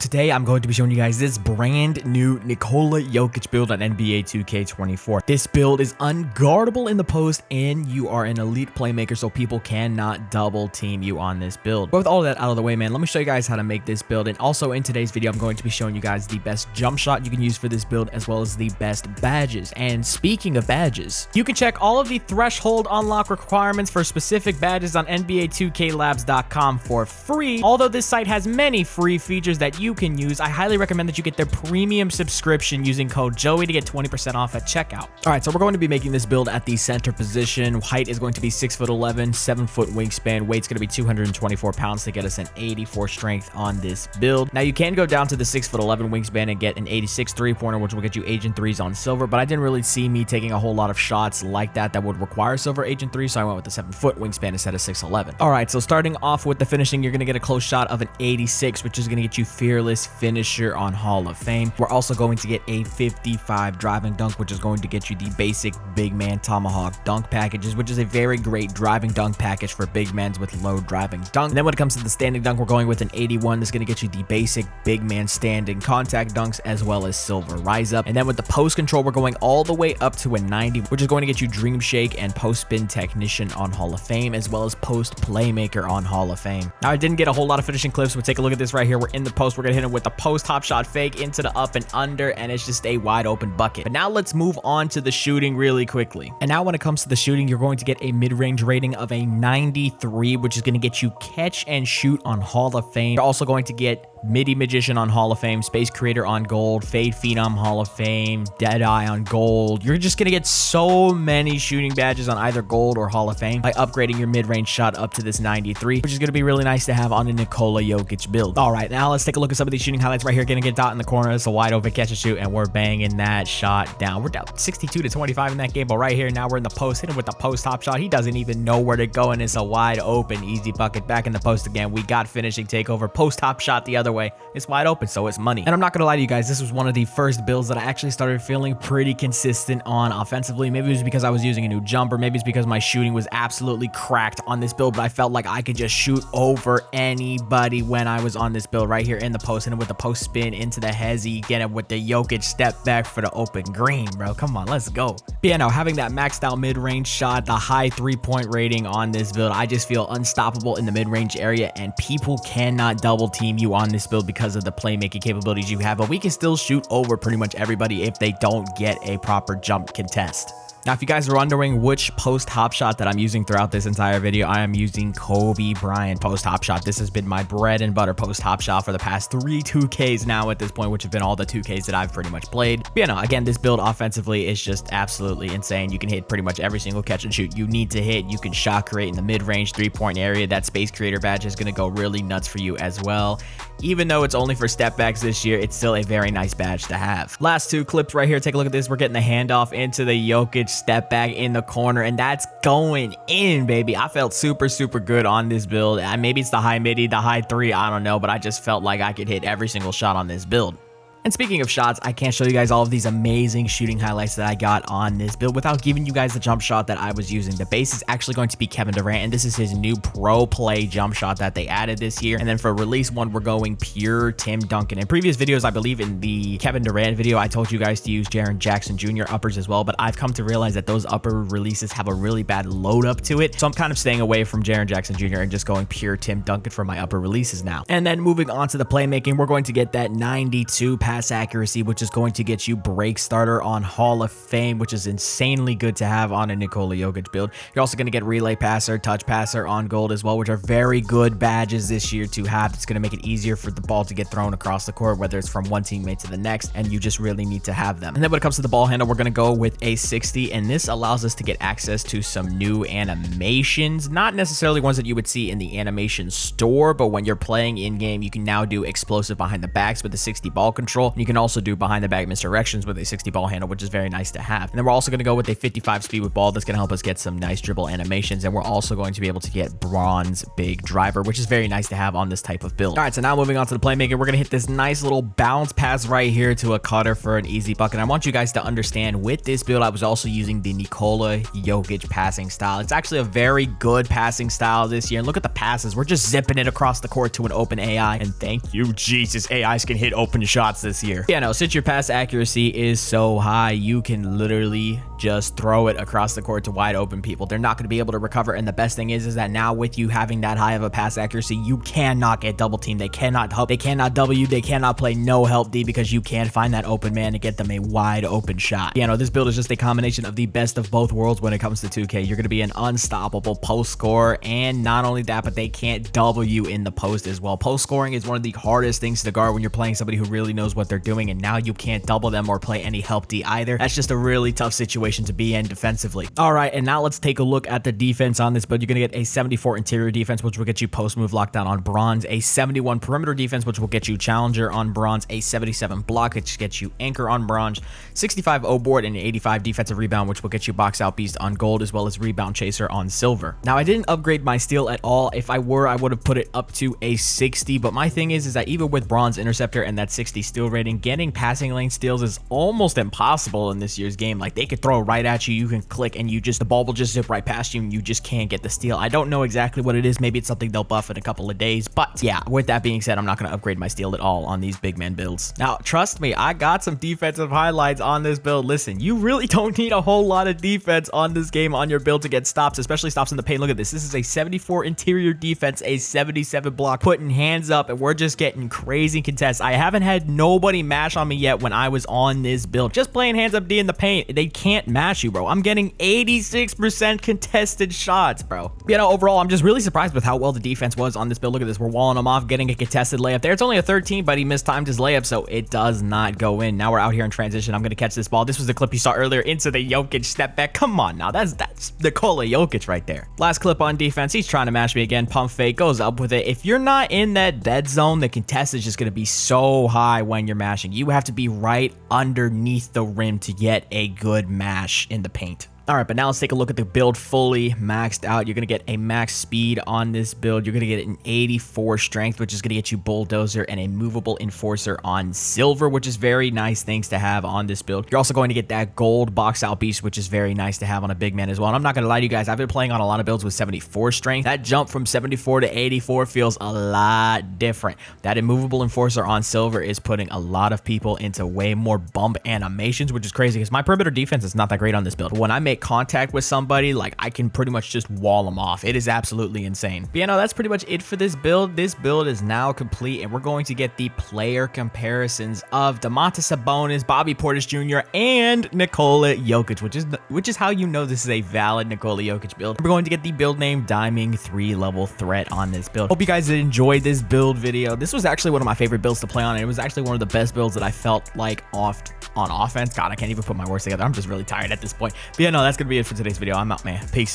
today I'm going to be showing you guys this brand new Nikola Jokic build on NBA 2K24. This build is unguardable in the post and you are an elite playmaker, so people cannot double team you on this build. But with all of that out of the way, man, let me show you guys how to make this build. And also in today's video, I'm going to be showing you guys the best jump shot you can use for this build, as well as the best badges. And speaking of badges, you can check all of the threshold unlock requirements for specific badges on NBA2KLabs.com for free. Although this site has many free features that you can use, I highly recommend that you get their premium subscription using code Joey to get 20% off at checkout. All right, so we're going to be making this build at the center position. Height is going to be 6'11", 7-foot wingspan. Weight's going to be 224 pounds to get us an 84 strength on this build. Now you can go down to the 6'11" wingspan and get an 86 3-pointer, which will get you Agent 3s on silver, but I didn't really see me taking a whole lot of shots like that would require silver Agent 3, so I went with the 7-foot wingspan instead of 6'11". All right, so starting off with the finishing, you're going to get a close shot of an 86, which is going to get you Fearless Finisher on Hall of Fame. We're also going to get a 55 driving dunk, which is going to get you the basic big man tomahawk dunk packages, which is a very great driving dunk package for big men with low driving dunk. And then when it comes to the standing dunk, we're going with an 81. That's going to get you the basic big man standing contact dunks, as well as silver rise up. And then with the post control, we're going all the way up to a 90, which is going to get you Dream Shake and Post Spin Technician on Hall of Fame, as well as Post Playmaker on Hall of Fame. Now I didn't get a whole lot of finishing clips, but take a look at this right here. We're in the post. We're going to hit him with the post hop shot fake into the up and under, and it's just a wide open bucket. But now let's move on to the shooting really quickly. And now when it comes to the shooting, you're going to get a mid-range rating of a 93, which is going to get you catch and shoot on Hall of Fame. You're also going to get Midi Magician on Hall of Fame, Space Creator on gold, Fade Phenom Hall of Fame, Deadeye on gold. You're just going to get so many shooting badges on either gold or Hall of Fame by upgrading your mid-range shot up to this 93, which is going to be really nice to have on a Nikola Jokic build. All right, now let's take a look at some of these shooting highlights right here. Getting a dot in the corner. It's a wide open catch and shoot, and we're banging that shot down. We're down 62-25 in that game, but right here, now we're in the post. Hit him with the post hop shot. He doesn't even know where to go, and it's a wide open, easy bucket. Back in the post again. We got finishing takeover. Post hop shot the other way. It's wide open, so it's money. And I'm not gonna lie to you guys, this was one of the first builds that I actually started feeling pretty consistent on offensively. Maybe it was because I was using a new jumper, maybe it's because my shooting was absolutely cracked on this build, but I felt like I could just shoot over anybody when I was on this build right here in the post, and with the post spin into the hezzy, get it with the Jokic step back for the open green, bro. Come on, let's go. But yeah, no, having that maxed out mid-range shot, the high 3-point rating on this build, I just feel unstoppable in the mid-range area, and people cannot double team you on this build because of the playmaking capabilities you have, but we can still shoot over pretty much everybody if they don't get a proper jump contest. Now, if you guys are wondering which post hop shot that I'm using throughout this entire video, I am using Kobe Bryant post hop shot. This has been my bread and butter post hop shot for the past 3 2Ks now at this point, which have been all the 2Ks that I've pretty much played. But you know, again, this build offensively is just absolutely insane. You can hit pretty much every single catch and shoot you need to hit. You can shot create in the mid-range 3-point area. That Space Creator badge is going to go really nuts for you as well. Even though it's only for step backs this year, it's still a very nice badge to have. Last 2 clips right here. Take a look at this. We're getting the handoff into the Jokic step back in the corner, and that's going in, baby. I felt super good on this build. Maybe it's the high midi, the high 3, I don't know, but I just felt like I could hit every single shot on this build. And speaking of shots, I can't show you guys all of these amazing shooting highlights that I got on this build without giving you guys the jump shot that I was using. The base is actually going to be Kevin Durant, and this is his new pro play jump shot that they added this year. And then for release 1, we're going pure Tim Duncan. In previous videos, I believe in the Kevin Durant video, I told you guys to use Jaren Jackson Jr. uppers as well, but I've come to realize that those upper releases have a really bad load up to it. So I'm kind of staying away from Jaren Jackson Jr. and just going pure Tim Duncan for my upper releases now. And then moving on to the playmaking, we're going to get that 92 pass accuracy, which is going to get you break starter on Hall of Fame, which is insanely good to have on a Nikola Jokic build. You're also going to get relay passer, touch passer on gold as well, which are very good badges this year to have. It's going to make it easier for the ball to get thrown across the court, whether it's from one teammate to the next, and you just really need to have them. And then when it comes to the ball handle, we're going to go with a 60, and this allows us to get access to some new animations, not necessarily ones that you would see in the animation store, but when you're playing in game, you can now do explosive behind the backs with the 60 ball control. control. You can also do behind the back misdirections with a 60 ball handle, which is very nice to have. And then we're also going to go with a 55 speed with ball. That's going to help us get some nice dribble animations. And we're also going to be able to get bronze big driver, which is very nice to have on this type of build. All right, so now moving on to the playmaking, we're going to hit this nice little bounce pass right here to a cutter for an easy bucket. I want you guys to understand with this build, I was also using the Nikola Jokic passing style. It's actually a very good passing style this year. And look at the passes. We're just zipping it across the court to an open AI. And thank you, Jesus, AIs can hit open shots this year. Yeah, no, since your pass accuracy is so high, you can literally just throw it across the court to wide open people. They're not going to be able to recover. And the best thing is that now with you having that high of a pass accuracy, you cannot get double teamed. They cannot help. They cannot W. They cannot play no help D because you can't find that open man to get them a wide open shot. Yeah, no, this build is just a combination of the best of both worlds when it comes to 2K. You're going to be an unstoppable post scorer. And not only that, but they can't W in the post as well. Post scoring is one of the hardest things to guard when you're playing somebody who really knows what they're doing. And now you can't double them or play any help D either. That's just a really tough situation to be in defensively. All right, and now let's take a look at the defense on this build. You're going to get a 74 interior defense, which will get you post move lockdown on bronze, a 71 perimeter defense, which will get you challenger on bronze, a 77 block, which gets you anchor on bronze, 65 O board, and an 85 defensive rebound, which will get you box out beast on gold, as well as rebound chaser on silver. Now, I didn't upgrade my steal at all. If I were, I would have put it up to a 60, but my thing is that even with bronze interceptor and that 60 steal rating, getting passing lane steals is almost impossible in this year's game. Like, they could throw right at you, you can click, and the ball will just zip right past you, and you just can't get the steal. I don't know exactly what it is. Maybe it's something they'll buff in a couple of days, but yeah, with that being said, I'm not going to upgrade my steal at all on these big man builds. Now, trust me, I got some defensive highlights on this build. Listen, you really don't need a whole lot of defense on this game on your build to get stops, especially stops in the paint. Look at this. This is a 74 interior defense, a 77 block, putting hands up, and we're just getting crazy contests. I haven't had nobody mash on me yet when I was on this build. Just playing hands up D in the paint, they can't mash you, bro. I'm getting 86% contested shots, bro. You know, overall, I'm just really surprised with how well the defense was on this build. Look at this. We're walling him off, getting a contested layup there. It's only a 13, but he mistimed his layup, so it does not go in. Now we're out here in transition. I'm going to catch this ball. This was the clip you saw earlier into the Jokic step back. Come on now. That's Nikola Jokic right there. Last clip on defense. He's trying to mash me again. Pump fake. Goes up with it. If you're not in that dead zone, the contest is just going to be so high when you're mashing. You have to be right underneath the rim to get a good mash in the paint. All right, but now let's take a look at the build fully maxed out. You're going to get a max speed on this build. You're going to get an 84 strength, which is going to get you bulldozer, and a movable enforcer on silver, which is very nice things to have on this build. You're also going to get that gold box out beast, which is very nice to have on a big man as well. And I'm not going to lie to you guys, I've been playing on a lot of builds with 74 strength. That jump from 74 to 84 feels a lot different. That immovable enforcer on silver is putting a lot of people into way more bump animations, which is crazy because my perimeter defense is not that great on this build. When I make contact with somebody, like, I can pretty much just wall them off. It is absolutely insane. But yeah, no, that's pretty much it for this build. This build is now complete, and we're going to get the player comparisons of Domantas Sabonis, Bobby Portis Jr., and Nikola Jokic, which is how you know this is a valid Nikola Jokic build. We're going to get the build name Diming 3-level threat on this build. Hope you guys did enjoy this build video. This was actually one of my favorite builds to play on, and it was actually one of the best builds that I felt like on offense. God, I can't even put my words together. I'm just really tired at this point. But yeah, no, that's gonna be it for today's video. I'm out, man. Peace.